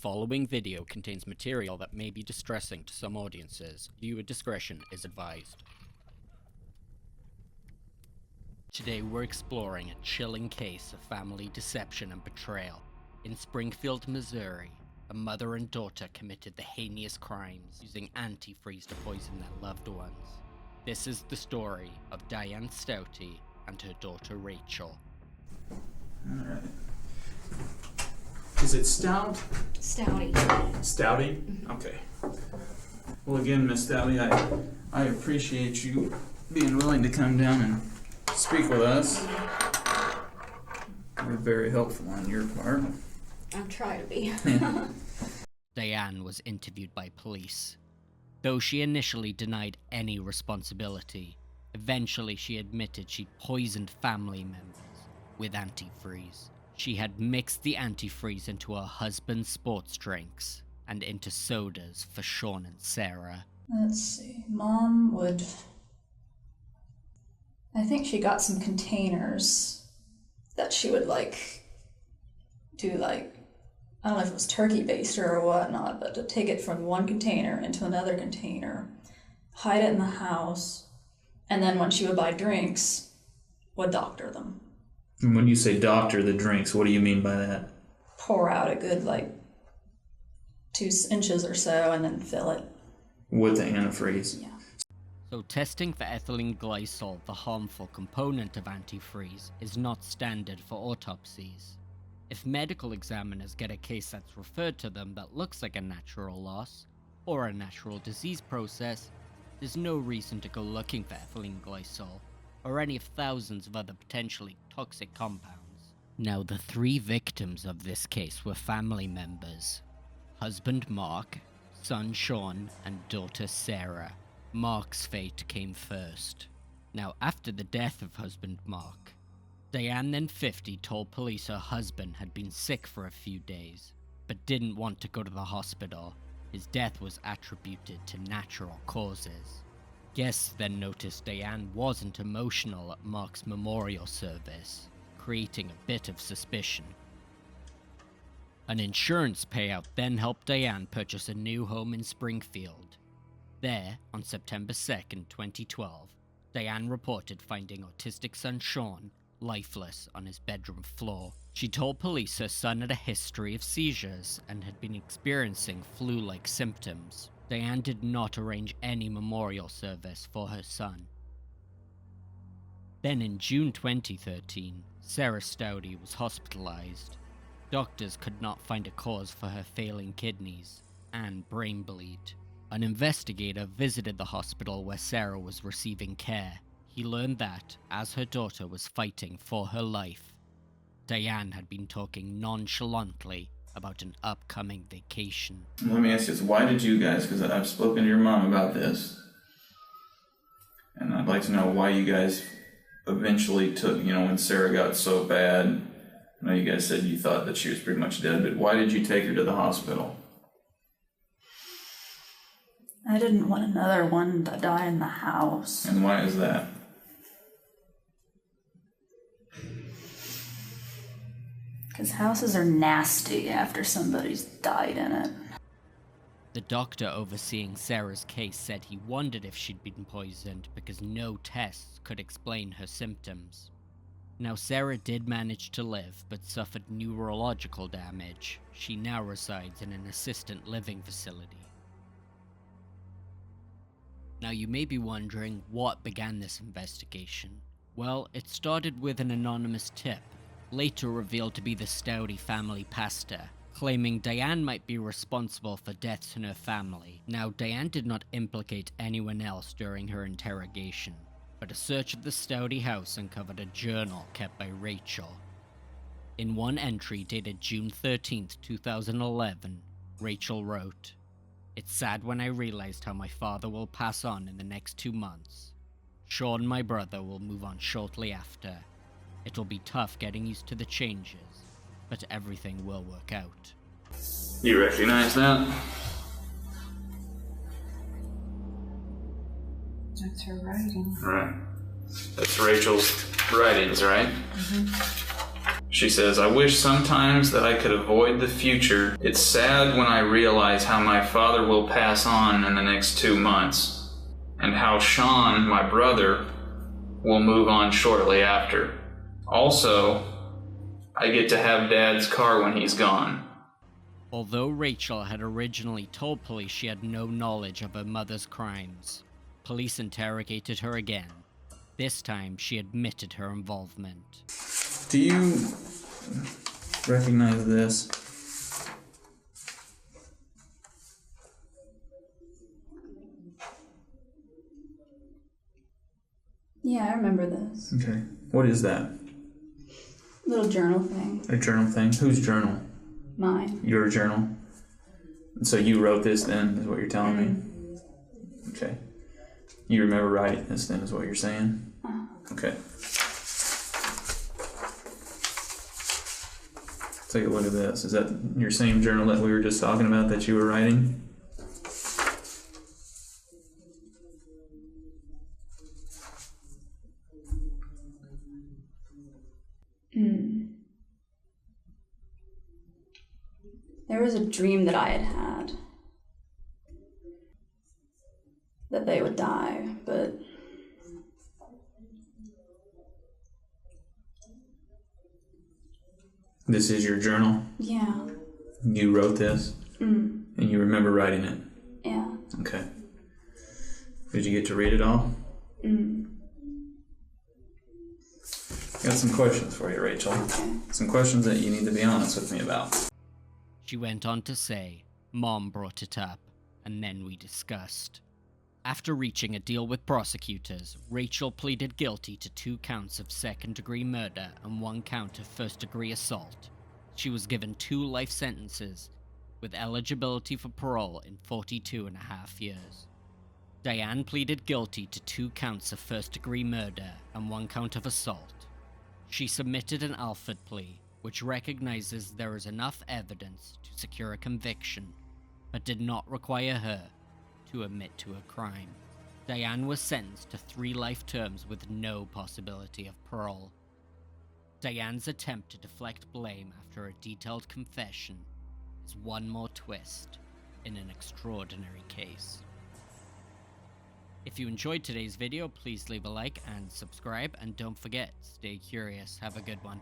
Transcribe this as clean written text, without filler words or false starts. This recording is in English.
following video contains material that may be distressing to some audiences. Viewer discretion is advised. Today we're exploring a chilling case of family deception and betrayal. In Springfield, Missouri, a mother and daughter committed the heinous crimes using antifreeze to poison their loved ones. This is the story of Diane Stouty and her daughter Rachel. Alright. Is it Stout? Stouty. Stouty? Okay. Well, again, Miss Stouty, I appreciate you being willing to come down and speak with us. You're very helpful on your part. I'm trying to be. Diane was interviewed by police. Though she initially denied any responsibility, eventually she admitted she'd poisoned family members with antifreeze. She had mixed the antifreeze into her husband's sports drinks and into sodas for Sean and Sarah. Let's see, Mom would... I think she got some containers that she would do I don't know if it was turkey baster or whatnot, but to take it from one container into another container, hide it in the house, and then when she would buy drinks, would doctor them. And when you say doctor the drinks, what do you mean by that? Pour out a good 2 inches or so and then fill it. With the antifreeze? Yeah. So testing for ethylene glycol, the harmful component of antifreeze, is not standard for autopsies. If medical examiners get a case that's referred to them that looks like a natural loss, or a natural disease process, there's no reason to go looking for ethylene glycol, or any of thousands of other potentially toxic compounds. Now, the 3 victims of this case were family members: husband Mark, son Sean, and daughter Sarah. Mark's fate came first. Now, after the death of husband Mark, Diane, then 50, told police her husband had been sick for a few days, but didn't want to go to the hospital. His death was attributed to natural causes. Guests then noticed Diane wasn't emotional at Mark's memorial service, creating a bit of suspicion. An insurance payout then helped Diane purchase a new home in Springfield. There, on September 2nd, 2012, Diane reported finding autistic son Sean lifeless on his bedroom floor. She told police her son had a history of seizures and had been experiencing flu-like symptoms. Diane did not arrange any memorial service for her son. Then in June 2013, Sarah Stouty was hospitalized. Doctors could not find a cause for her failing kidneys and brain bleed. An investigator visited the hospital where Sarah was receiving care. He learned that, as her daughter was fighting for her life, Diane had been talking nonchalantly about an upcoming vacation. Let me ask you this, why did you guys, because I've spoken to your mom about this, and I'd like to know why you guys eventually took, when Sarah got so bad, I know you guys said you thought that she was pretty much dead, but why did you take her to the hospital? I didn't want another one to die in the house. And why is that? Because houses are nasty after somebody's died in it. The doctor overseeing Sarah's case said he wondered if she'd been poisoned because no tests could explain her symptoms. Now, Sarah did manage to live, but suffered neurological damage. She now resides in an assisted living facility. Now, you may be wondering what began this investigation. Well, it started with an anonymous tip, later revealed to be the Stouty family pastor, claiming Diane might be responsible for deaths in her family. Now, Diane did not implicate anyone else during her interrogation, but a search of the Stouty house uncovered a journal kept by Rachel. In one entry dated June 13th, 2011, Rachel wrote, "It's sad when I realized how my father will pass on in the next 2 months. Sean, my brother, will move on shortly after. It'll be tough getting used to the changes, but everything will work out." You recognize that? That's her writing. Right. That's Rachel's writings, right? Mm-hmm. She says, I wish sometimes that I could avoid the future. It's sad when I realize how my father will pass on in the next 2 months, and how Sean, my brother, will move on shortly after. Also, I get to have Dad's car when he's gone. Although Rachel had originally told police she had no knowledge of her mother's crimes, police interrogated her again. This time, she admitted her involvement. Do you recognize this? Yeah, I remember this. Okay. What is that? Little journal thing. A journal thing? Whose journal? Mine. Your journal? So you wrote this then, is what you're telling me? Okay. You remember writing this then, is what you're saying? Okay. Take a look at this. Is that your same journal that we were just talking about that you were writing? There was a dream that I had had. That they would die, but... This is your journal? Yeah. You wrote this? And you remember writing it? Yeah. Okay. Did you get to read it all? Got some questions for you, Rachel. Okay. Some questions that you need to be honest with me about. She went on to say, Mom brought it up, and then we discussed. After reaching a deal with prosecutors, Rachel pleaded guilty to 2 counts of second-degree murder and 1 count of first-degree assault. She was given 2 life sentences, with eligibility for parole in 42.5 years. Diane pleaded guilty to 2 counts of first-degree murder and 1 count of assault. She submitted an Alford plea, which recognizes there is enough evidence to secure a conviction, but did not require her to admit to a crime. Diane was sentenced to 3 life terms with no possibility of parole. Diane's attempt to deflect blame after a detailed confession is one more twist in an extraordinary case. If you enjoyed today's video, please leave a like and subscribe, and don't forget, stay curious. Have a good one.